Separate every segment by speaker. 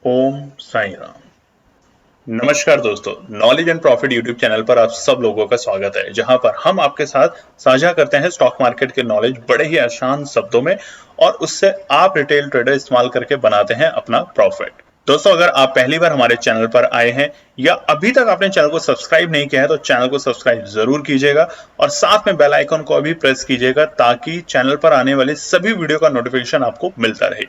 Speaker 1: ओम साई राम। नमस्कार दोस्तों, knowledge and profit YouTube channel पर आप सब लोगों का स्वागत है, जहां पर हम आपके साथ साझा करते हैं स्टॉक मार्केट के नॉलेज बड़े ही आसान शब्दों में और उससे आप रिटेल ट्रेडर इस्तेमाल करके बनाते हैं अपना प्रॉफिट। दोस्तों, अगर आप पहली बार हमारे चैनल पर आए हैं या अभी तक आपने चैनल को सब्सक्राइब नहीं किया है तो चैनल को सब्सक्राइब जरूर कीजिएगा और साथ में बेल आइकन को भी प्रेस कीजिएगा ताकि चैनल पर आने वाली सभी वीडियो का नोटिफिकेशन आपको मिलता रहे।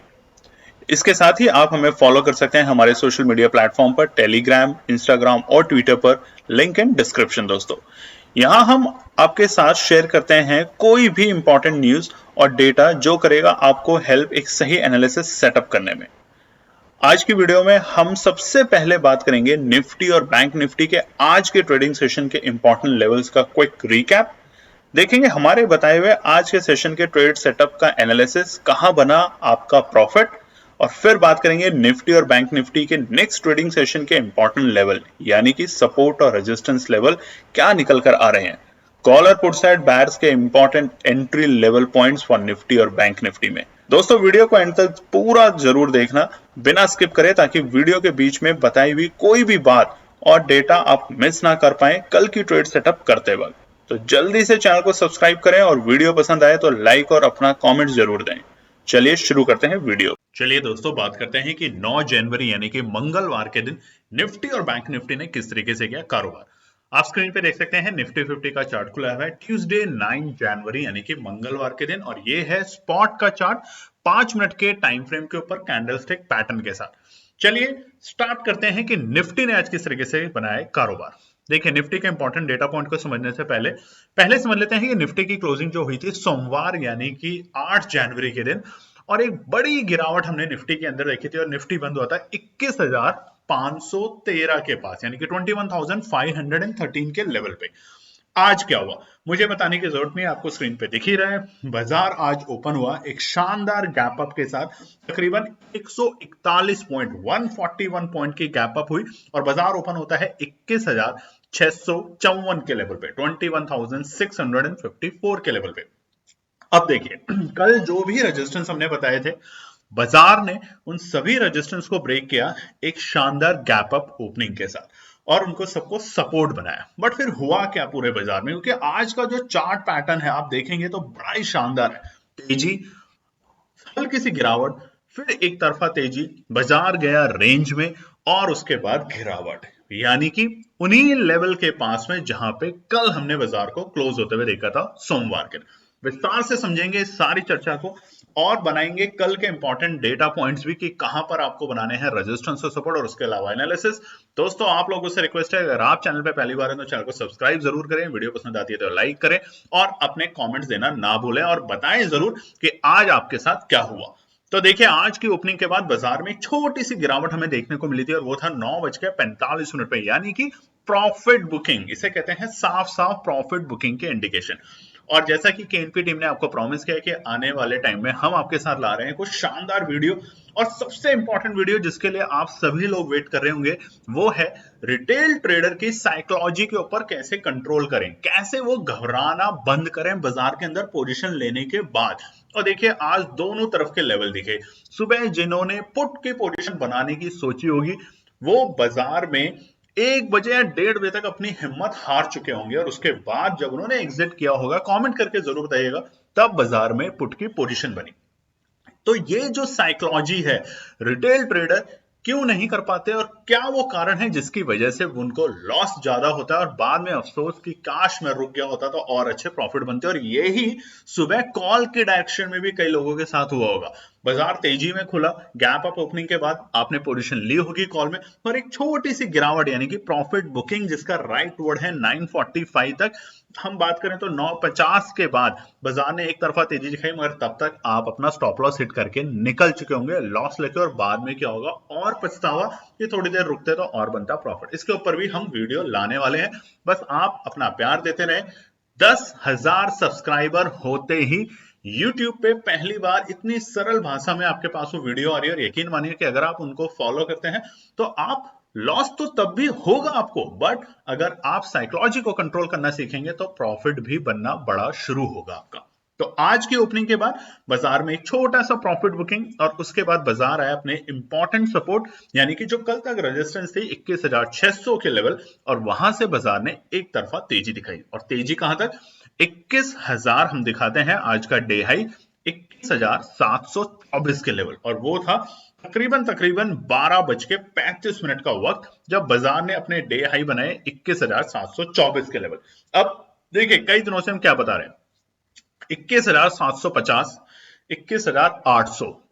Speaker 1: इसके साथ ही आप हमें फॉलो कर सकते हैं हमारे सोशल मीडिया प्लेटफॉर्म पर, टेलीग्राम, इंस्टाग्राम और ट्विटर पर। Link in description. दोस्तों, यहां हम आपके साथ शेयर करते हैं कोई भी इंपॉर्टेंट न्यूज और डेटा जो करेगा आपको हेल्प एक सही एनालिसिस सेटअप करने में। आज की वीडियो में हम सबसे पहले बात करेंगे निफ्टी और बैंक निफ्टी के आज के ट्रेडिंग सेशन के इंपॉर्टेंट लेवल्स का क्विक रिकैप। देखेंगे हमारे बताए हुए आज के सेशन के ट्रेड सेटअप का एनालिसिस, कहां बना आपका प्रॉफिट, और फिर बात करेंगे निफ्टी और बैंक निफ्टी के नेक्स्ट ट्रेडिंग सेशन के इंपॉर्टेंट लेवल यानी कि सपोर्ट और रेजिस्टेंस लेवल क्या निकल कर आ रहे हैं। कॉल और पुट साइड बायर्स के important entry level points for Nifty और बैंक निफ्टी में। दोस्तों, वीडियो को एंड तक पूरा जरूर देखना बिना स्किप करे, ताकि वीडियो के बीच में बताई हुई कोई भी बात और डेटा आप मिस ना कर पाए कल की ट्रेड सेटअप करते वक्त। तो जल्दी से चैनल को सब्सक्राइब करें और वीडियो पसंद आए तो लाइक और अपना कमेंट जरूर दें। चलिए शुरू करते हैं वीडियो। चलिए दोस्तों, बात करते हैं कि 9 जनवरी यानी कि मंगलवार के दिन निफ्टी और बैंक निफ्टी ने किस तरीके से किया कारोबार। आप स्क्रीन पे देख सकते हैं निफ्टी 50 का चार्ट खुला हुआ है ट्यूसडे 9 जनवरी यानी कि मंगलवार के दिन, और ये है स्पॉट का चार्ट 5 मिनट के टाइम फ्रेम के ऊपर कैंडलस्टिक पैटर्न के साथ। चलिए स्टार्ट करते हैं कि निफ्टी ने आज किस तरीके से बनाया कारोबार। देखिए, निफ्टी के इंपॉर्टेंट डेटा पॉइंट को समझने से पहले समझ लेते हैं कि निफ्टी की क्लोजिंग जो हुई थी सोमवार यानी कि 8 जनवरी के दिन, और एक बड़ी गिरावट हमने निफ्टी के अंदर देखी थी और निफ्टी बंद हुआ था 21,513 के पास यानी कि 21,513 के लेवल पे। आज क्या हुआ मुझे बताने की जरूरत नहीं, आपको स्क्रीन पे दिख ही रहा है। बाजार आज ओपन हुआ एक शानदार गैप अप के साथ, तकरीबन 141 पॉइंट 141 पॉइंट की गैप अप हुई और बाजार ओपन होता है 21,654 के लेवल पे, 21,654 के लेवल पे। अब देखिए, कल जो भी रेजिस्टेंस हमने बताए थे, बाजार ने उन सभी रेजिस्टेंस को ब्रेक किया एक शानदार गैप अप ओपनिंग के साथ और उनको सबको सपोर्ट बनाया। बट फिर हुआ क्या पूरे बाजार में, क्योंकि आज का जो चार्ट पैटर्न है आप देखेंगे तो बड़ा ही शानदार है। तेजी, हल्की सी गिरावट, फिर एक तरफा तेजी, बाजार गया रेंज में और उसके बाद गिरावट, यानी कि उन्हीं लेवल के पास में जहां पे कल हमने बाजार को क्लोज होते हुए देखा था सोमवार के दिन। विस्तार से समझेंगे इस सारी चर्चा को और बनाएंगे कल के इंपॉर्टेंट डेटा पॉइंट्स भी कि कहां पर आपको बनाने हैं रेजिस्टेंस और सपोर्ट, और उसके अलावा एनालिसिस। दोस्तों, आप लोगों से रिक्वेस्ट है, अगर आप चैनल पे पहली बार हैं तो चैनल को सब्सक्राइब जरूर करें, वीडियो पसंद आती है तो लाइक करें और अपने कमेंट्स देना ना भूलें और बताएं जरूर कि आज आपके साथ क्या हुआ। तो देखिए, आज की ओपनिंग के बाद बाजार में छोटी सी गिरावट हमें देखने को मिली थी और वो था 9:45 पे, यानी कि प्रॉफिट बुकिंग, इसे कहते हैं साफ साफ प्रॉफिट बुकिंग के इंडिकेशन। और जैसा कि केएनपी टीम ने आपको प्रॉमिस किया कि आने वाले टाइम में हम आपके साथ ला रहे हैं कुछ शानदार वीडियो, और सबसे इंपॉर्टेंट वीडियो जिसके लिए आप सभी लोग वेट कर रहे होंगे वो है रिटेल ट्रेडर की साइकोलॉजी के ऊपर कैसे कंट्रोल करें, कैसे वो घबराना बंद करें बाजार के अंदर पोजीशन लेने के बाद। और देखिए, आज दोनों तरफ के लेवल दिखे। सुबह जिन्होंने पुट की पोजीशन बनाने की सोची होगी वो बाजार में 1 बजे या 1:30 बजे तक अपनी हिम्मत हार चुके होंगे, और उसके बाद जब उन्होंने एग्जिट किया होगा, कमेंट करके जरूर बताइएगा, तब बाजार में पुट की पोजीशन बनी। तो ये जो साइकोलॉजी है, रिटेल ट्रेडर क्यों नहीं कर पाते और क्या वो कारण है जिसकी वजह से उनको लॉस ज्यादा होता है और बाद में अफसोस कि काश मैं रुक गया होता तो और अच्छे प्रॉफिट बनते। और यही सुबह कॉल के डायरेक्शन में भी कई लोगों के साथ हुआ होगा। बाजार तेजी में खुला, गैप अप ओपनिंग के बाद आपने पोजीशन ली होगी कॉल में, और एक छोटी सी गिरावट यानी कि प्रॉफिट बुकिंग, जिसका राइट वर्ड है 9:45 तक, हम बात करें तो 9:50 के बाद बाजार ने एक तरफा तेजी दिखाई, मगर तब तक आप अपना स्टॉप लॉस हिट करके निकल चुके होंगे लॉस लेके, और बाद में क्या होगा और पछतावा कि थोड़ी देर रुकते तो और बनता प्रॉफिट। इसके ऊपर भी हम वीडियो लाने वाले हैं, बस आप अपना प्यार देते रहे। 10,000 सब्सक्राइबर होते ही YouTube पे पहली बार इतनी सरल भाषा में आपके पास वो वीडियो आ रही है, और यकीन मानिए कि अगर आप उनको फॉलो करते हैं तो आप लॉस तो तब भी होगा आपको, बट अगर आप साइकोलॉजी को कंट्रोल करना सीखेंगे तो प्रॉफिट भी बनना बड़ा शुरू होगा आपका। तो आज की ओपनिंग के बाद बाजार में एक छोटा सा प्रॉफिट बुकिंग और उसके बाद बाजार आया अपने इंपॉर्टेंट सपोर्ट यानी कि जो कल तक रेजिस्टेंस थी 21,600 के लेवल, और वहां से बाजार ने एक तरफा तेजी दिखाई। और तेजी कहां तक? 21,000 हम दिखाते हैं आज का डे हाई 21,724 के लेवल, और वो था तकरीबन तकरीबन 12:35 का वक्त जब बाजार ने अपने डे हाई बनाए 21,724 के लेवल। अब देखिए कई दिनों से हम क्या बता रहे हैं, 21,750, 21,800,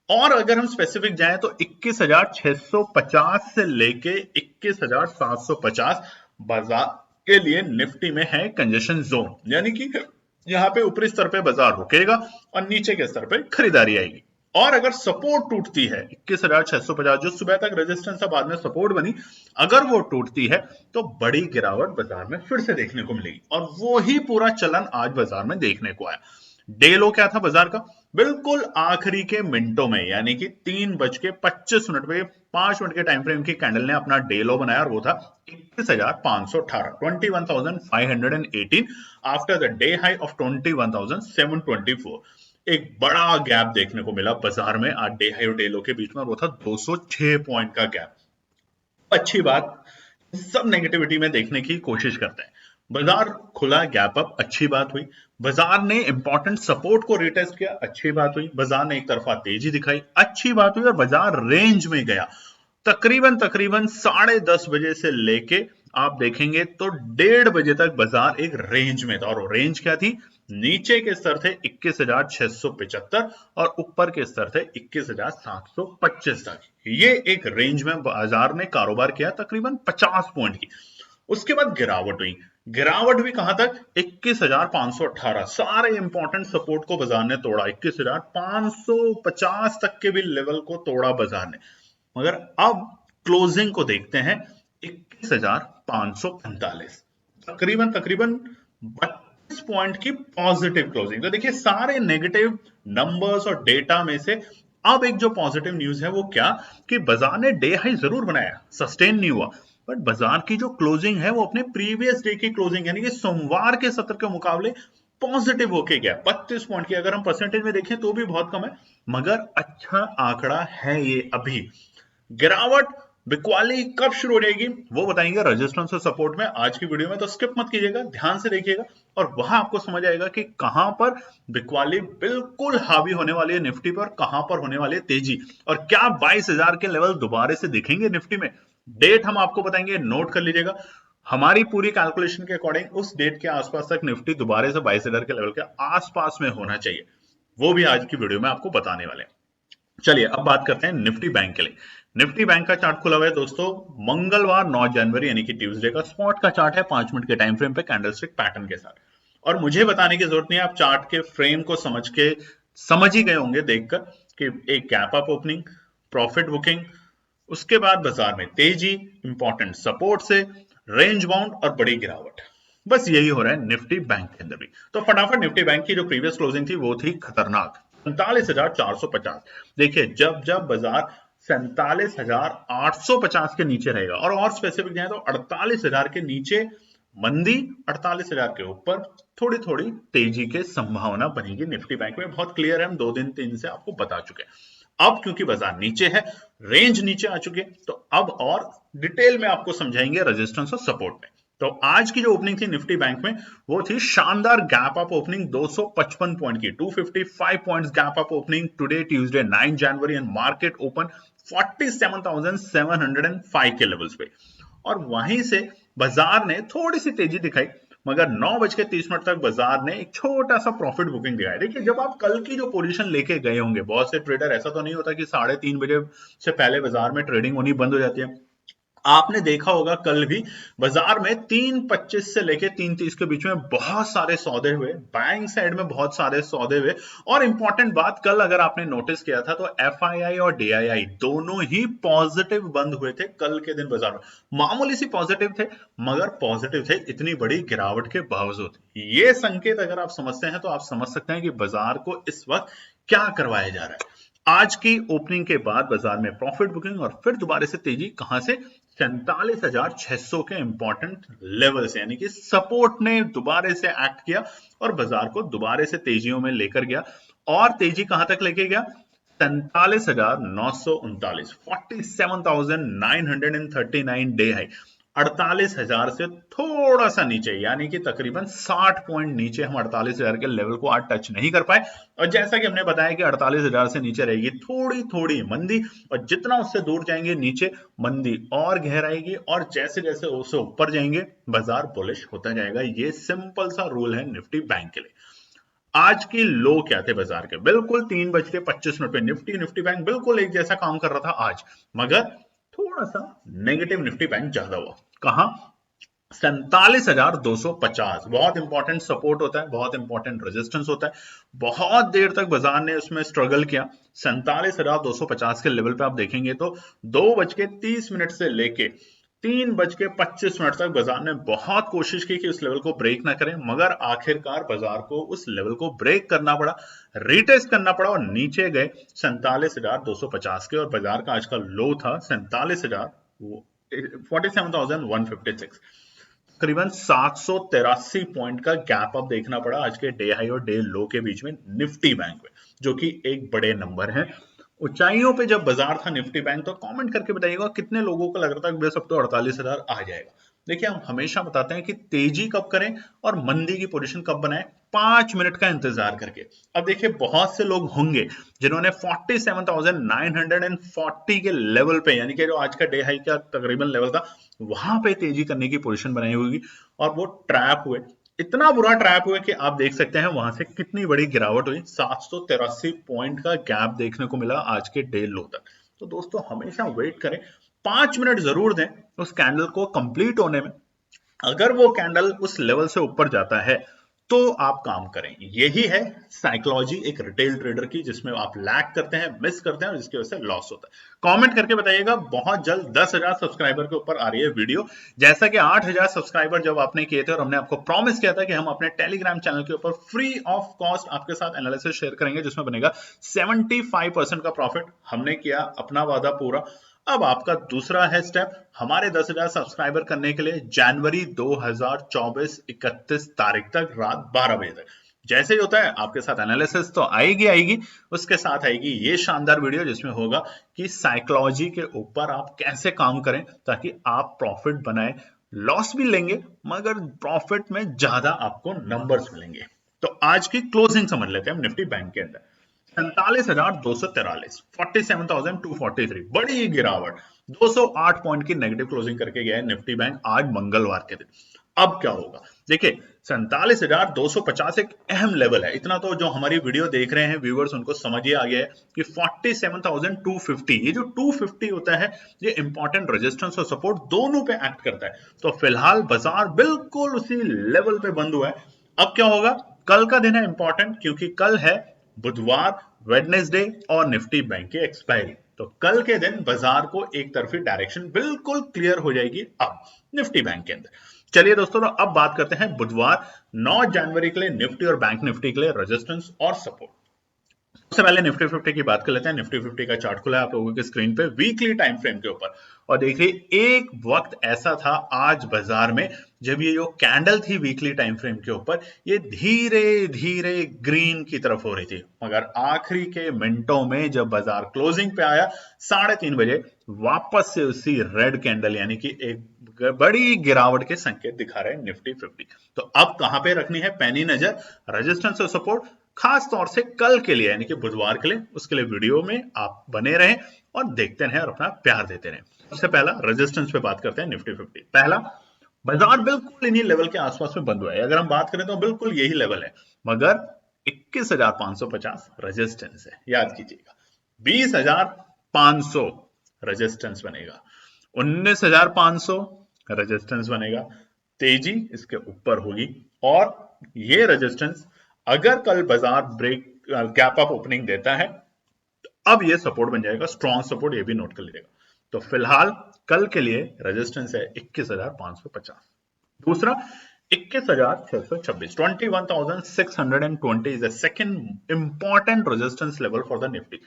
Speaker 1: और अगर हम स्पेसिफिक जाएं तो 21,650 से लेके 21,750 बाजार के लिए निफ्टी में है कंजेशन जोन, यानी कि यहां पे ऊपरी स्तर पे बाजार रुकेगा और नीचे के स्तर पे खरीदारी आएगी। और अगर सपोर्ट टूटती है 21,650, जो सुबह तक रेजिस्टेंस बाद में सपोर्ट बनी, अगर वो टूटती है तो बड़ी गिरावट बाजार में फिर से देखने को मिलेगी, और वो ही पूरा चलन आज बाजार में देखने को आया। डे लो क्या था बाजार का? बिल्कुल आखिरी के मिनटों में, यानी कि 3:25 पे 5 मिनट के टाइम फ्रेम की कैंडल ने अपना डे लो बनाया, और वो था 21,518, 21,518 after the day high of 21,724। एक बड़ा गैप देखने को मिला बाजार में आज डे हाई और डे लो के बीच में, वो था 206 पॉइंट का गैप। अच्छी बात, सब नेगेटिविटी में देखने की कोशिश करते हैं। बाजार खुला गैप अप, अच्छी बात हुई। बाजार ने इंपॉर्टेंट सपोर्ट को रिटेस्ट किया, अच्छी बात हुई। बाजार ने एक तरफा तेजी दिखाई, अच्छी बात हुई। और बाजार रेंज में गया, तकरीबन तकरीबन 10:30 बजे से लेके आप देखेंगे तो 1:30 बजे तक बाजार एक रेंज में था, और रेंज क्या थी? नीचे के स्तर थे 21,675 और ऊपर के स्तर थे 21,725 तक। ये एक रेंज में बाजार ने कारोबार किया तकरीबन 50 पॉइंट की। उसके बाद गिरावट हुई, गिरावट भी कहां तक? 21,518, सारे इंपॉर्टेंट सपोर्ट को बाजार ने तोड़ा, 21,550 तक के भी लेवल को तोड़ा बाजार ने। मगर अब क्लोजिंग को देखते हैं, 21,545, तकरीबन तकरीबन 32 पॉइंट की पॉजिटिव क्लोजिंग। तो देखिए सारे नेगेटिव नंबर्स और डेटा में से अब एक जो पॉजिटिव न्यूज है वो क्या, कि बाजार ने डे हाई जरूर बनाया, सस्टेन नहीं हुआ, बट बाजार की जो क्लोजिंग है वो अपने प्रीवियस डे की क्लोजिंग यानी कि सोमवार के सत्र के मुकाबले पॉजिटिव होके गया 32 पॉइंट की। अगर हम परसेंटेज में देखें तो भी बहुत कम है, मगर अच्छा आंकड़ा है ये। अभी गिरावट बिकवाली कब शुरू हो जाएगी वो बताएंगे रेजिस्टेंस और सपोर्ट में आज की वीडियो में, तो स्किप मत कीजिएगा, ध्यान से देखिएगा, और वहां आपको समझ आएगा कि कहां पर बिकवाली बिल्कुल हावी होने वाली है निफ्टी पर, कहां पर होने वाली है तेजी, और क्या 22,000 के लेवल दोबारा से दिखेंगे निफ्टी में। डेट हम आपको बताएंगे, नोट कर लीजिएगा। हमारी पूरी कैलकुलेशन के अकॉर्डिंग उस डेट के आसपास तक निफ्टी दोबारा से 22,000 के लेवल के आसपास में होना चाहिए, वो भी आज की वीडियो में आपको बताने वाले हैं। चलिए अब बात करते हैं निफ्टी बैंक के लिए। निफ्टी बैंक का चार्ट खुला हुआ है दोस्तों, मंगलवार 9 जनवरी यानी कि ट्यूसडे का स्पॉट का चार्ट है, 5 मिनट के टाइम फ्रेम पे कैंडलस्टिक पैटर्न के साथ। और मुझे बताने की जरूरत नहीं है, आप चार्ट के फ्रेम को समझ ही गए होंगे देखकर कि एक gap up opening, profit booking, उसके बाद बाजार में तेजी, इंपॉर्टेंट सपोर्ट से रेंज बाउंड और बड़ी गिरावट। बस यही हो रहा है निफ्टी बैंक के अंदर भी। तो फटाफट निफ्टी बैंक की जो प्रीवियस क्लोजिंग थी वो थी खतरनाक, 47,450। देखिए जब जब बाजार 47,850 के नीचे रहेगा, और स्पेसिफिक जाए तो 48,000 के नीचे मंदी, 48,000 के ऊपर थोड़ी थोड़ी तेजी के संभावना बनेगी निफ्टी बैंक में, बहुत क्लियर है, हम 2 दिन 3 से आपको बता चुके हैं। अब क्योंकि बाजार नीचे है, रेंज नीचे आ चुके हैं, तो अब और डिटेल में आपको समझाएंगे रेजिस्टेंस और सपोर्ट में। तो आज की जो ओपनिंग थी निफ्टी बैंक में वो थी शानदार गैप अप ओपनिंग 255 पॉइंट की, 255 points gap up opening today Tuesday 9 January, and market open 47,705 के लेवल्स पे। और वहीं से बाजार ने थोड़ी सी तेजी दिखाई, मगर 9:30 तक बाजार ने एक छोटा सा प्रॉफिट बुकिंग दिखाया। देखिए जब आप कल की जो पोजीशन लेके गए होंगे, बहुत से ट्रेडर, ऐसा तो नहीं होता कि 3:30 बजे से पहले बाजार में ट्रेडिंग होनी बंद हो जाती है। आपने देखा होगा कल भी बाजार में 3:25 से लेके 3:30 के बीच में बहुत सारे सौदे हुए, बैंक साइड में बहुत सारे सौदे हुए। और इंपॉर्टेंट बात, कल अगर आपने नोटिस किया था तो एफआईआई और डीआईआई दोनों ही पॉजिटिव बंद हुए थे कल के दिन बाजार में, मामूली सी पॉजिटिव थे, मगर पॉजिटिव थे इतनी बड़ी गिरावट के बावजूद। ये संकेत अगर आप समझते हैं तो आप समझ सकते हैं कि बाजार को इस वक्त क्या करवाया जा रहा है। आज की ओपनिंग के बाद बाजार में प्रॉफिट बुकिंग और फिर दोबारा से तेजी कहां से? 47,600 के इंपॉर्टेंट लेवल से, यानी कि सपोर्ट ने दोबारा से एक्ट किया और बाजार को दोबारा से तेजियों में लेकर गया। और तेजी कहां तक लेके गया? 47,939, 47,939 डे हाई, 48,000 से थोड़ा सा नीचे, यानी कि तकरीबन 60 पॉइंट नीचे हम 48,000 के लेवल को आज टच नहीं कर पाए। और जैसा कि हमने बताया कि 48,000 से नीचे रहेगी थोड़ी थोड़ी मंदी, और जितना उससे दूर जाएंगे नीचे मंदी और गहराएगी, और जैसे जैसे उससे ऊपर जाएंगे बाजार बुलिश होता जाएगा। ये सिंपल सा रूल है निफ्टी बैंक के लिए। आज की लो क्या थे बाजार के? बिल्कुल 3:25 पे निफ्टी बैंक बिल्कुल एक जैसा काम कर रहा था आज, मगर थोड़ा सा नेगेटिव निफ्टी बैंक ज्यादा हुआ। कहां? 47,250। बहुत इंपॉर्टेंट सपोर्ट होता है, बहुत इंपॉर्टेंट रेजिस्टेंस होता है। बहुत देर तक बाजार ने उसमें स्ट्रगल किया। 47,250 के लेवल पे आप देखेंगे तो 2:30 से लेके 3:25 तक बाजार ने बहुत कोशिश की कि उस लेवल को ब्रेक ना करें, मगर आखिरकार बाजार को उस लेवल को ब्रेक करना पड़ा, रीटेस्ट करना पड़ा, और नीचे गए 47,250 के, और बाजार का आज का लो था 47,156। करीबन 783 पॉइंट का गैप अब देखना पड़ा आज के डे हाई और डे लो के बीच में निफ्टी बैंक में, जो कि एक बड़े नंबर है। ऊंचाइयों पे जब बाजार था निफ्टी बैंक, तो कमेंट करके बताइएगा कितने लोगों को लग रहा था कि बस अब तो 48,000 आ जाएगा। देखिए, हम हमेशा बताते हैं कि तेजी कब करें और मंदी की पोजीशन कब बनाएं, 5 मिनट का इंतजार करके। अब देखिए, बहुत से लोग होंगे जिन्होंने 47,940 के लेवल पे, यानी कि जो आज का डे हाई का तकरीबन लेवल था, वहां पे तेजी करने की पोजीशन बनाई होगी, और वो ट्रैप हुए। इतना बुरा ट्रैप हुआ कि आप देख सकते हैं वहां से कितनी बड़ी गिरावट हुई। 783 पॉइंट का गैप देखने को मिला आज के डे लो तक। तो दोस्तों, हमेशा वेट करें, 5 मिनट जरूर दें उस कैंडल को कंप्लीट होने में। अगर वो कैंडल उस लेवल से ऊपर जाता है तो आप काम करें। यही है साइकोलॉजी एक रिटेल ट्रेडर की, जिसमें आप लैग करते हैं, मिस करते हैं, और जिसकी वजह से लॉस होता है। कमेंट करके बताइएगा। बहुत जल्द 10,000 सब्सक्राइबर के ऊपर आ रही है वीडियो। जैसा कि 8,000 सब्सक्राइबर जब आपने किए थे और हमने आपको प्रॉमिस किया था कि हम अपने टेलीग्राम चैनल के ऊपर फ्री ऑफ कॉस्ट आपके साथ एनालिसिस शेयर करेंगे, जिसमें बनेगा 75% का प्रॉफिट। हमने किया अपना वादा पूरा। अब आपका दूसरा है स्टेप, हमारे 10,000 सब्सक्राइबर करने के लिए जनवरी 2024 31 तारीख तक रात 12 बजे तक। जैसे ही होता है आपके साथ एनालिसिस तो आएगी, उसके साथ आएगी ये शानदार वीडियो, जिसमें होगा कि साइकोलॉजी के ऊपर आप कैसे काम करें ताकि आप प्रॉफिट बनाए। लॉस भी लेंगे, मगर प्रॉफिट में ज्यादा आपको नंबर्स मिलेंगे। तो आज की क्लोजिंग समझ लेते हैं हम निफ्टी बैंक के अंदर। 47,243, 47,243, बड़ी गिरावट, 208 पॉइंट की नेगेटिव क्लोजिंग करके गया है निफ्टी बैंक आज मंगलवार के दिन। अब क्या होगा? देखिए, 47,250 एक अहम लेवल है। इतना तो जो हमारी वीडियो देख रहे हैं व्यूअर्स, उनको समझ ही आ गया है कि 47,250, ये जो 250 होता है, ये इंपॉर्टेंट रेजिस्टेंस और सपोर्ट दोनों पे एक्ट करता है। तो फिलहाल बाजार बिल्कुल उसी लेवल पे बंद हुआ है। अब क्या होगा? कल का दिन है इंपॉर्टेंट, क्योंकि कल है बुधवार, वेडनेसडे और निफ्टी बैंक की एक्सपायरी। तो कल के दिन बाजार को एक तरफी डायरेक्शन बिल्कुल क्लियर हो जाएगी अब निफ्टी बैंक के अंदर। चलिए दोस्तों, अब बात करते हैं बुधवार 9 जनवरी के लिए निफ्टी और बैंक निफ्टी के लिए रेजिस्टेंस और सपोर्ट। सबसे पहले निफ्टी 50 की बात कर लेते हैं। निफ्टी 50 का चार्ट खुला है आप लोगों के स्क्रीन पे वीकली टाइम फ्रेम के ऊपर, और देखिए, एक वक्त ऐसा था आज बाजार में जब ये जो कैंडल थी वीकली टाइम फ्रेम के ऊपर, ये धीरे धीरे ग्रीन की तरफ हो रही थी, मगर आखिरी के मिनटों में जब बाजार क्लोजिंग पे आया 3:30 बजे, वापस से उसी रेड कैंडल, यानी कि एक बड़ी गिरावट के संकेत दिखा रहे हैं निफ्टी 50। तो अब कहां पे रखनी है पैनी नजर? रेजिस्टेंस और सपोर्ट, खास तौर से कल के लिए, यानी कि बुधवार के लिए। उसके लिए वीडियो में आप बने रहें और देखते रहें और अपना प्यार देते रहें। सबसे पहला रेजिस्टेंस पे बात करते हैं निफ्टी 50। पहला, बाजार बिल्कुल इन्हीं लेवल के आसपास में बंद हुआ है। अगर हम बात करें तो बिल्कुल यही लेवल है, मगर 21,550 रेजिस्टेंस है, याद कीजिएगा। 20,500 रेजिस्टेंस बनेगा, 19,500 रेजिस्टेंस बनेगा। तेजी इसके ऊपर होगी, और ये रेजिस्टेंस अगर कल बाजार ब्रेक गैप अप ओपनिंग देता है, अब ये सपोर्ट बन जाएगा, स्ट्रॉन्ग सपोर्ट, ये भी नोट कर लीजिएगा। तो फिलहाल कल के लिए रेजिस्टेंस है 21,550। दूसरा, 21,626, 21,620 is the second important resistance level for the Nifty.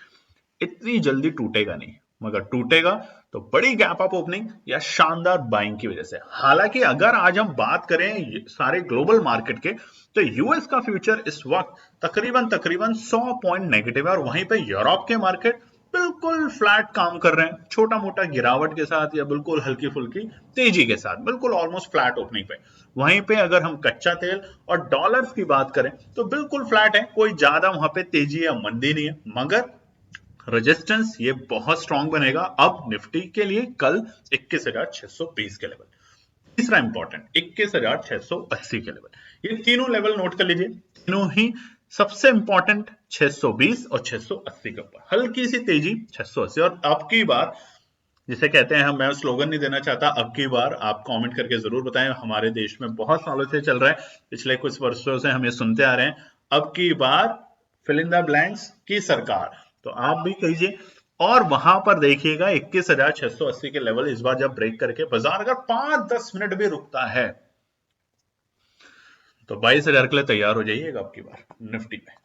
Speaker 1: इतनी जल्दी टूटेगा नहीं, मगर टूटेगा तो बड़ी गैप अप ओपनिंग या शानदार बाइंग की वजह से। हालांकि अगर आज हम बात करें सारे ग्लोबल मार्केट के, तो यूएस का फ्यूचर इस वक्त तकरीबन 100 पॉइंट नेगेटिव है, और वहीं पे यूरोप के मार्केट बिल्कुल फ्लैट काम कर रहे हैं, छोटा मोटा गिरावट के साथ या बिल्कुल हल्की फुल्की तेजी के साथ, बिल्कुल ऑलमोस्ट फ्लैट ओपनिंग पे। वहीं पे अगर हम कच्चा तेल और डॉलर्स की बात करें तो बिल्कुल फ्लैट है, कोई ज्यादा वहां पे तेजी या मंदी नहीं है, मगर रेजिस्टेंस ये बहुत स्ट्रांग बनेगा अब निफ्टी के लिए कल 21,620 के लेवल। तीसरा इंपॉर्टेंट 21,680 के लेवल। ये तीनों लेवल नोट कर लीजिए, तीनों ही सबसे इंपॉर्टेंट 620 और 680 के ऊपर हल्की सी तेजी 680। और अब की बार जिसे कहते हैं, हम मैं स्लोगन नहीं देना चाहता, अब की बार आप कमेंट करके जरूर बताएं, हमारे देश में बहुत सालों से चल रहा है, पिछले कुछ वर्षों से हम ये सुनते आ रहे हैं, अब की बार फिल इन द ब्लैंक्स की सरकार, तो आप भी कहिए। और वहां पर देखिएगा 21,680 के लेवल इस बार जब ब्रेक करके बाजार अगर 5-10 मिनट भी रुकता है तो 22,000 के लिए तैयार हो जाइएगा अब की बार निफ्टी में।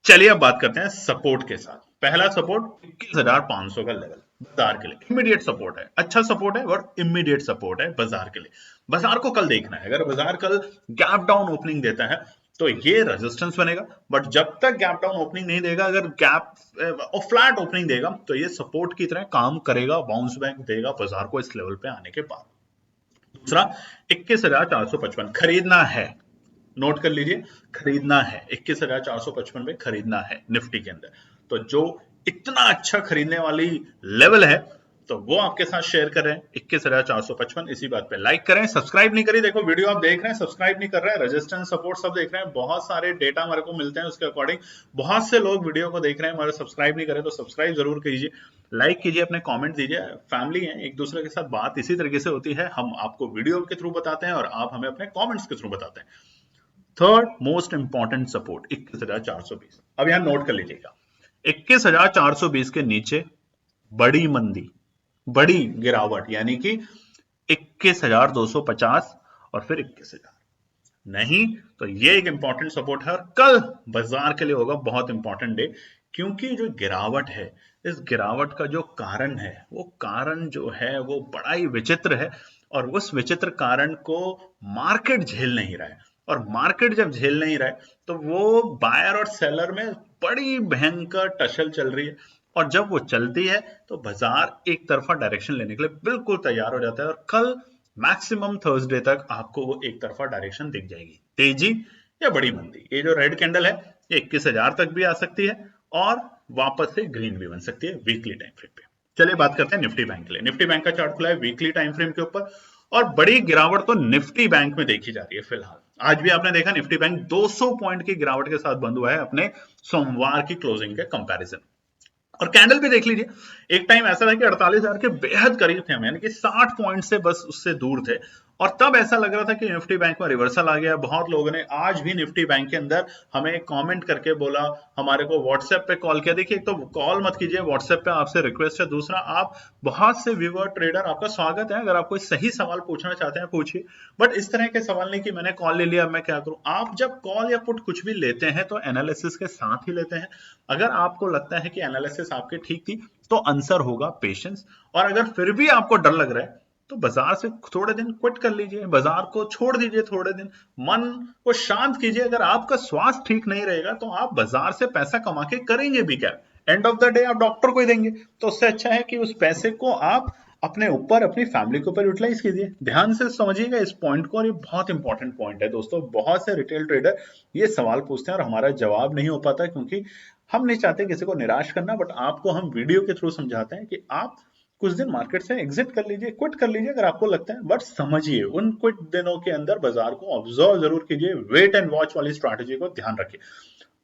Speaker 1: चलिए अब बात करते हैं सपोर्ट के साथ। पहला सपोर्ट 21,500 का लेवल बाजार के लिए इमीडिएट सपोर्ट है, अच्छा सपोर्ट है और इमीडिएट सपोर्ट है बाजार के लिए। बाजार को कल देखना है, अगर बाजार कल गैप डाउन ओपनिंग देता है तो ये रेजिस्टेंस बनेगा, बट जब तक गैप डाउन ओपनिंग नहीं देगा, अगर गैप और फ्लैट ओपनिंग देगा तो ये सपोर्ट की तरह काम करेगा, बाउंस बैक देगा बाजार को इस लेवल पे आने के बाद। दूसरा 21,455 खरीदना है, नोट कर लीजिए, खरीदना है 21,455 में खरीदना है निफ्टी के अंदर। तो जो इतना अच्छा खरीदने वाली लेवल है तो वो आपके साथ शेयर कर रहे हैं 21,455। इसी बात पे लाइक करें, सब्सक्राइब नहीं करी, देखो वीडियो आप देख रहे हैं सब्सक्राइब नहीं कर रहे हैं, रेजिस्टेंस सपोर्ट सब देख रहे हैं, बहुत सारे डेटा हमारे को मिलते हैं उसके अकॉर्डिंग, बहुत से लोग वीडियो को देख रहे हैं, हमारे सब्सक्राइब नहीं करें तो सब्सक्राइब जरूर कीजिए, लाइक कीजिए, अपने कमेंट दीजिए। फैमिली है, एक दूसरे के साथ बात इसी तरीके से होती है, हम आपको वीडियो के थ्रू बताते हैं और आप हमें अपने कॉमेंट्स के थ्रू बताते हैं। थर्ड मोस्ट इंपॉर्टेंट सपोर्ट 21,420, अब यहां नोट कर लीजिएगा 21,420 के नीचे बड़ी मंदी, बड़ी गिरावट, यानी कि 21,250 और फिर 21,000 नहीं, तो ये एक इंपॉर्टेंट सपोर्ट है और कल बाजार के लिए होगा बहुत इंपॉर्टेंट डे, क्योंकि जो गिरावट है, इस गिरावट का जो कारण है, वो कारण जो है वो बड़ा ही विचित्र है, और उस विचित्र कारण को मार्केट झेल नहीं रहा है, और मार्केट जब झेल नहीं रहा है तो वो बायर और सेलर में बड़ी भयंकर टसल चल रही है, और जब वो चलती है तो बाजार एक तरफा डायरेक्शन लेने के लिए बिल्कुल तैयार हो जाता है, और कल मैक्सिमम थर्सडे तक आपको वो एक तरफा डायरेक्शन दिख जाएगी, तेजी या बड़ी मंदी। ये जो रेड कैंडल है ये 21,000 तक भी आ सकती है और वापस से ग्रीन भी बन सकती है वीकली टाइम फ्रेम पे। चलिए बात करते हैं निफ्टी बैंक के लिए। निफ्टी बैंक का चार्ट खुला है वीकली टाइम फ्रेम के ऊपर, और बड़ी गिरावट तो निफ्टी बैंक में देखी जा रही है फिलहाल। आज भी आपने देखा निफ्टी बैंक 200 पॉइंट की गिरावट के साथ बंद हुआ है अपने सोमवार की क्लोजिंग के कंपैरिजन। और कैंडल भी देख लीजिए, एक टाइम ऐसा था कि 48,000 के बेहद करीब थे हम, यानी कि 60 पॉइंट से बस उससे दूर थे, और तब ऐसा लग रहा था कि निफ्टी बैंक में रिवर्सल आ गया। बहुत लोगों ने आज भी निफ्टी बैंक के अंदर हमें कमेंट करके बोला, हमारे को व्हाट्सएप पे कॉल किया। देखिए, एक तो कॉल मत कीजिए, व्हाट्सएप पे आपसे रिक्वेस्ट है। दूसरा, आप बहुत से व्यूअर ट्रेडर, आपका स्वागत है, अगर आप कोई सही सवाल पूछना चाहते हैं पूछिए, बट इस तरह के सवाल नहीं कि मैंने कॉल ले लिया अब मैं क्या करूं। आप जब कॉल या पुट कुछ भी लेते हैं तो एनालिसिस के साथ ही लेते हैं। अगर आपको लगता है कि एनालिसिस आपकी ठीक थी तो आंसर होगा पेशेंस, और अगर फिर भी आपको डर लग रहा है तो बाजार से थोड़े दिन क्विट कर लीजिए, बाजार को छोड़ दीजिए थोड़े दिन, मन को शांत कीजिए। अगर आपका स्वास्थ्य ठीक नहीं रहेगा तो आप बाजार से पैसा कमा के करेंगे भी क्या? एंड ऑफ द डे आप डॉक्टर को ही देंगे, तो उससे अच्छा है कि उस पैसे को आप अपने ऊपर, अपनी फैमिली के ऊपर यूटिलाइज कीजिए। ध्यान से समझिएगा इस पॉइंट को, और ये बहुत इंपॉर्टेंट पॉइंट है दोस्तों। बहुत से रिटेल ट्रेडर ये सवाल पूछते हैं और हमारा जवाब नहीं हो पाता, क्योंकि हम नहीं चाहते किसी को निराश करना, बट आपको हम वीडियो के थ्रू समझाते हैं कि आप कुछ दिन मार्केट से एग्जिट कर लीजिए, क्विट कर लीजिए अगर आपको लगता है, बट समझिए उन क्विट दिनों के अंदर बाजार को ऑब्जर्व जरूर कीजिए, वेट एंड वॉच वाली स्ट्रैटेजी को ध्यान रखिए।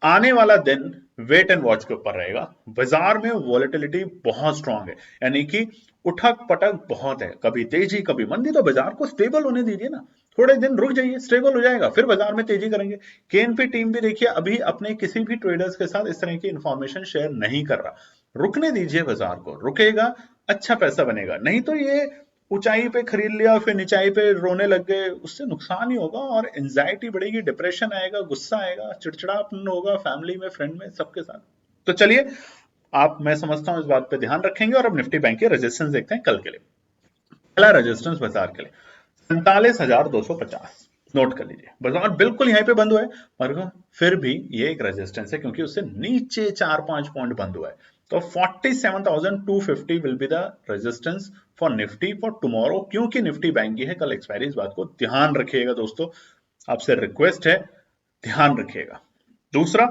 Speaker 1: आने वाला दिन वेट एंड वॉच के ऊपर रहेगा। बाजार में वॉलेटिलिटी बहुत स्ट्रांग है, यानी कि उठक पटक बहुत है, कभी तेजी कभी मंदी, तो बाजार को स्टेबल होने दीजिए ना, थोड़े दिन रुक जाइए, स्टेबल हो जाएगा, फिर बाजार में तेजी करेंगे। केएनपी टीम भी देखिए अभी अपने किसी भी ट्रेडर्स के साथ इस तरह की इंफॉर्मेशन शेयर नहीं कर रहा, रुकने दीजिए, बाजार को रुकेगा, अच्छा पैसा बनेगा। नहीं तो ये ऊंचाई पे खरीद लिया फिर निचाई पे रोने लग गए, उससे नुकसान ही होगा, और एंजाइटी बढ़ेगी, डिप्रेशन आएगा, गुस्सा आएगा, चिड़चिड़ापन होगा फैमिली में, फ्रेंड में, सबके साथ। तो चलिए आप, मैं समझता हूं, इस बात पे ध्यान रखेंगे। और अब निफ्टी बैंक के रेजिस्टेंस देखते हैं कल के लिए। पहला रेजिस्टेंस बाजार के लिए 47,250, नोट कर लीजिए। बाजार बिल्कुल यहीं पे बंद हुआ है, मगर फिर भी ये एक रेजिस्टेंस है क्योंकि उससे नीचे 4-5 पॉइंट बंद हुआ है। तो 47,250 will be the resistance for Nifty for tomorrow, क्योंकि निफ्टी बैंक की है कल एक्सपायरी। इस बात को ध्यान रखिएगा दोस्तों, आपसे रिक्वेस्ट है, ध्यान रखिएगा। दूसरा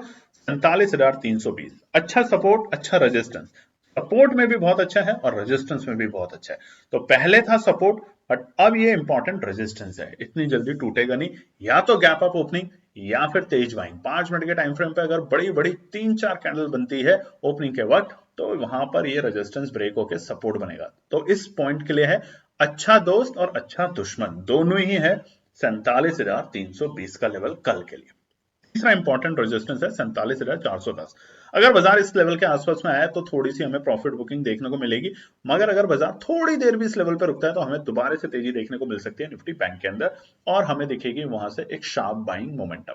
Speaker 1: 47,320, अच्छा सपोर्ट, अच्छा रेजिस्टेंस। सपोर्ट में भी बहुत अच्छा है और रेजिस्टेंस में भी बहुत अच्छा है। तो पहले था सपोर्ट, बट अब ये इंपॉर्टेंट रेजिस्टेंस है, इतनी जल्दी टूटेगा नहीं। या तो गैप अप ओपनिंग या फिर तेज बाइंग। 5 मिनट के टाइम फ्रेम पे अगर बड़ी बड़ी 3-4 कैंडल बनती है ओपनिंग के वक्त, तो वहां पर ये रेजिस्टेंस ब्रेक होकर सपोर्ट बनेगा। तो इस पॉइंट के लिए है अच्छा दोस्त और अच्छा दुश्मन, दोनों ही है 47,320 का लेवल कल के लिए। तीसरा इंपॉर्टेंट रेजिस्टेंस है 47,410। अगर बाजार इस लेवल के आसपास में आया तो थोड़ी सी हमें प्रॉफिट बुकिंग देखने को मिलेगी, मगर अगर बाजार थोड़ी देर भी इस लेवल पर रुकता है तो हमें दोबारा से तेजी देखने को मिल सकती है निफ्टी बैंक के अंदर, और हमें दिखेगी वहां से एक शार्प बाइंग मोमेंटम।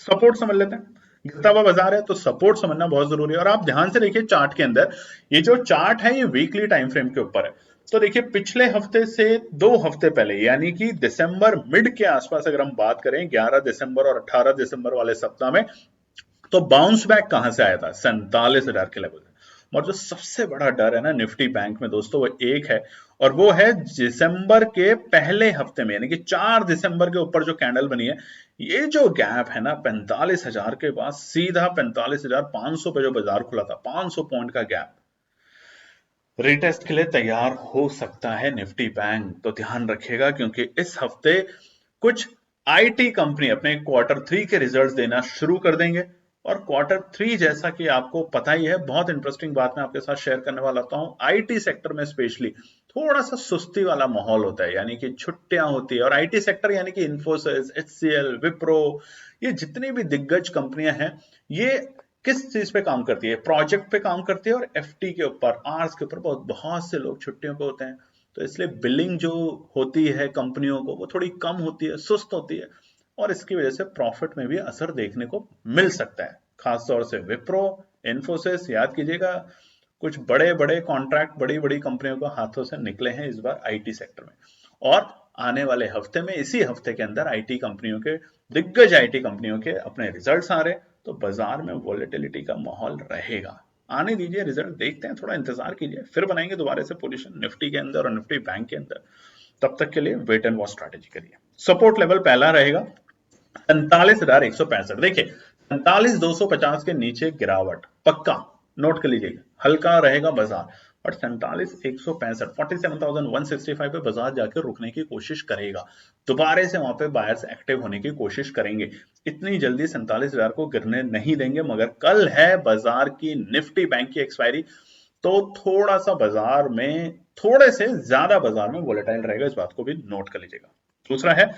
Speaker 1: सपोर्ट समझ लेते हैं। गिरता हुआ बाजार है तो सपोर्ट समझना बहुत जरूरी है। और आप ध्यान से देखिए चार्ट के अंदर, ये जो चार्ट है ये वीकली टाइम फ्रेम के ऊपर है। तो देखिए पिछले हफ्ते से 2 हफ्ते पहले, यानी कि दिसंबर मिड के आसपास अगर हम बात करें, 11 दिसंबर और 18 दिसंबर वाले सप्ताह में, तो बाउंस बैक कहां से आया था? 47,000 के लेवल। और जो सबसे बड़ा डर है ना निफ्टी बैंक में दोस्तों, वो एक है, और वो है दिसंबर के पहले हफ्ते में, यानी कि 4 दिसंबर के ऊपर जो कैंडल बनी है, ये जो गैप है ना 45,000 के बाद सीधा 45,500 पे जो बाजार खुला था, 500 पॉइंट का गैप, रीटेस्ट के लिए तैयार हो सकता है निफ्टी बैंक। तो ध्यान रखिएगा, क्योंकि इस हफ्ते कुछ आईटी कंपनी अपने क्वार्टर 3 के रिजल्ट्स देना शुरू कर देंगे। और क्वार्टर 3, जैसा कि आपको पता ही है, बहुत इंटरेस्टिंग बात मैं आपके साथ शेयर करने वाला हूं, आईटी सेक्टर में स्पेशली थोड़ा सा सुस्ती वाला माहौल होता है, यानी कि छुट्टियां होती है। और आईटी सेक्टर यानी कि इन्फोसिस, एचसीएल, विप्रो, ये जितनी भी दिग्गज कंपनियां हैं, ये किस चीज पे काम करती है? प्रोजेक्ट पे काम करती है, और एफटी के ऊपर, आर्स के ऊपर बहुत से लोग छुट्टियों पे होते हैं। तो इसलिए बिलिंग जो होती है कंपनियों को, वो थोड़ी कम होती है, सुस्त होती है, और इसकी वजह से प्रॉफिट में भी असर देखने को मिल सकता है। खासतौर से विप्रो, इन्फोसिस, याद कीजिएगा, कुछ बड़े बड़े कॉन्ट्रैक्ट बड़ी बड़ी कंपनियों को हाथों से निकले हैं इस बार आईटी सेक्टर में। और आने वाले हफ्ते में, इसी हफ्ते के अंदर, आईटी कंपनियों के, दिग्गज आईटी कंपनियों के अपने रिजल्ट्स आ रहे, तो बाजार में वॉलेटिलिटी का माहौल रहेगा। आने दीजिए रिजल्ट, देखते हैं, थोड़ा इंतजार कीजिए, फिर बनाएंगे दोबारा से पोजीशन निफ्टी के अंदर और निफ्टी बैंक के अंदर। तब तक के लिए वेट एंड वॉच स्ट्रैटेजी करिए। सपोर्ट लेवल पहला रहेगा 47,165। देखिए 47,250 के नीचे गिरावट पक्का, नोट कर लीजिए, हल्का रहेगा बाजार। और 47,165, 47,165 पे बाजार जाकर रुकने की कोशिश करेगा, दोबारा से वहां पे बायर्स एक्टिव होने की कोशिश करेंगे। इतनी जल्दी 47,000 को गिरने नहीं देंगे। मगर कल है बाजार की निफ्टी बैंक की एक्सपायरी, तो थोड़ा सा बाजार में, थोड़े से ज्यादा बाजार में वोलेटाइल रहेगा, इस बात को भी नोट कर लीजिएगा। दूसरा है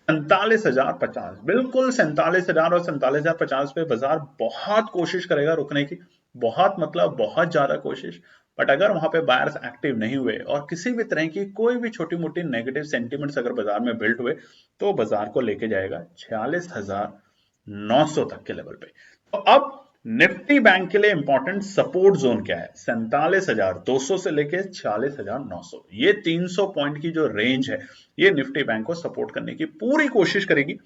Speaker 1: 47,050, बिल्कुल 47,000 और 47,050 पे बाजार बहुत कोशिश करेगा रुकने की, बहुत मतलब बहुत ज्यादा कोशिश। बट अगर वहां पे बायर्स एक्टिव नहीं हुए और किसी भी तरह की कोई भी छोटी मोटी नेगेटिव सेंटिमेंट्स अगर बाजार में बिल्ड हुए, तो बाजार को लेके जाएगा 46,900 तक के लेवल पे। तो अब निफ्टी बैंक के लिए इंपॉर्टेंट सपोर्ट जोन क्या है? 47,200 से लेके 46,900, ये 300 पॉइंट की जो रेंज है, ये निफ्टी बैंक को सपोर्ट करने की पूरी कोशिश करेगी।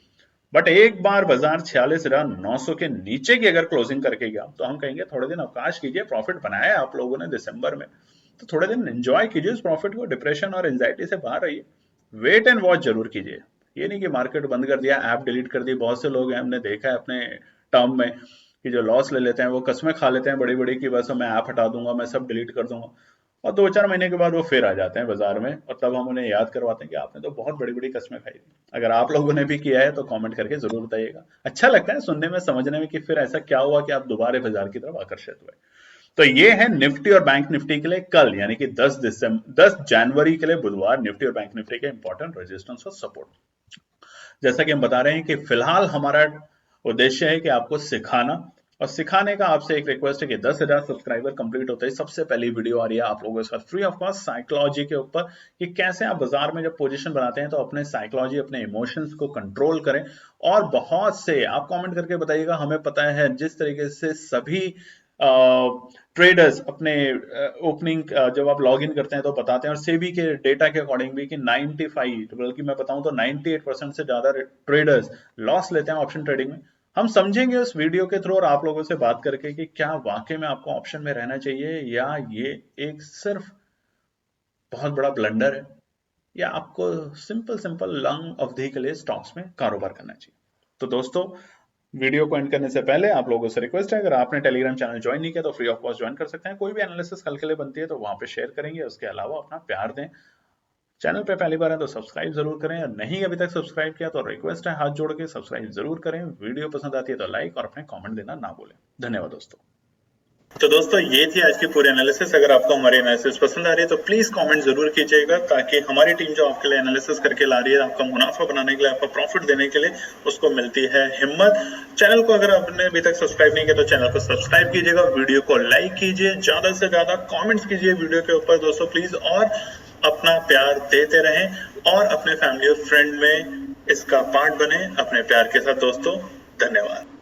Speaker 1: बट एक बार बाजार 46,900 के नीचे की अगर क्लोजिंग करके गया, तो हम कहेंगे थोड़े दिन अवकाश कीजिए, प्रॉफिट बनाया आप लोगों ने दिसंबर में, तो थोड़े दिन एंजॉय कीजिए उस प्रॉफिट को, डिप्रेशन और एंजाइटी से बाहर रहिए, वेट एंड वॉच जरूर कीजिए। ये नहीं कि मार्केट बंद कर दिया, ऐप डिलीट कर दी। बहुत से लोग हैं, हमने देखा है अपने टर्म में, कि जो लॉस ले लेते हैं वो कस्में खा लेते हैं बड़ी बड़ी, कि बस मैं ऐप हटा दूंगा, मैं सब डिलीट कर दूंगा, और 2-4 महीने के बाद वो फिर आ जाते हैं बाजार में, और तब हम उन्हें याद करवाते हैं कि आपने तो बहुत बड़ी बड़ी कस्में खाई थी। अगर आप लोगों ने भी किया है तो कमेंट करके जरूर बताइएगा। अच्छा लगता है सुनने में, समझने में, कि फिर ऐसा क्या हुआ कि आप दोबारा बाजार की तरफ आकर्षित हुए। तो ये है निफ्टी और बैंक निफ्टी के लिए कल, यानी कि 10 जनवरी के लिए बुधवार, निफ्टी और बैंक निफ्टी के इंपॉर्टेंट रेजिस्टेंस और सपोर्ट। जैसा कि हम बता रहे हैं कि फिलहाल हमारा उद्देश्य है कि आपको सिखाना, और सिखाने का आपसे एक रिक्वेस्ट है कि 10,000 सब्सक्राइबर कंप्लीट होते ही सबसे पहली वीडियो आ रही है आप लोगों के साथ फ्री ऑफ कॉस्ट साइकोलॉजी के ऊपर, कि कैसे आप बाजार में जब पोजीशन बनाते हैं तो अपने साइकोलॉजी, अपने इमोशंस को कंट्रोल करें। और बहुत से आप कमेंट करके बताइएगा, हमें पता है जिस तरीके से सभी ट्रेडर्स अपने ओपनिंग जब आप लॉग इन करते हैं तो बताते हैं, और सेबी के डेटा के अकॉर्डिंग भी कि 95 बल्कि मैं बताऊं तो 98% से ज्यादा ट्रेडर्स लॉस लेते हैं ऑप्शन ट्रेडिंग में। हम समझेंगे उस वीडियो के थ्रू और आप लोगों से बात करके कि क्या वाकई में आपको ऑप्शन में रहना चाहिए, या ये एक सिर्फ बहुत बड़ा ब्लंडर है, या आपको सिंपल सिंपल लॉन्ग अवधि के लिए स्टॉक्स में कारोबार करना चाहिए। तो दोस्तों, वीडियो को एंड करने से पहले आप लोगों से रिक्वेस्ट है, अगर आपने टेलीग्राम चैनल ज्वाइन नहीं किया तो फ्री ऑफ कॉस्ट ज्वाइन कर सकते हैं। कोई भी एनालिसिस कल के लिए बनती है तो वहां पे शेयर करेंगे, उसके अलावा अपना प्यार दें। चैनल पे पहली बार है तो सब्सक्राइब जरूर करें, और नहीं अभी तक सब्सक्राइब किया तो रिक्वेस्ट है हाथ जोड़ के सब्सक्राइब जरूर करें। वीडियो पसंद आती है तो लाइक और अपने कमेंट देना ना भूलें। धन्यवाद दोस्तों। तो दोस्तों, ये थी आज की पूरी एनालिसिस। अगर आपको हमारी एनालिसिस पसंद आ रही है तो प्लीज कमेंट जरूर कीजिएगा, ताकि हमारी टीम जो आपके लिए एनालिसिस करके ला रही है, आपका मुनाफा बनाने के लिए, आपका प्रॉफिट देने के लिए, उसको मिलती है हिम्मत। चैनल को अगर आपने अभी तक सब्सक्राइब नहीं किया तो चैनल को सब्सक्राइब कीजिएगा, वीडियो को लाइक कीजिए, ज्यादा से ज्यादा कॉमेंट्स कीजिए वीडियो के ऊपर दोस्तों प्लीज, और अपना प्यार देते रहें और अपने फैमिली और फ्रेंड में इसका पार्ट बने अपने प्यार के साथ दोस्तों। धन्यवाद।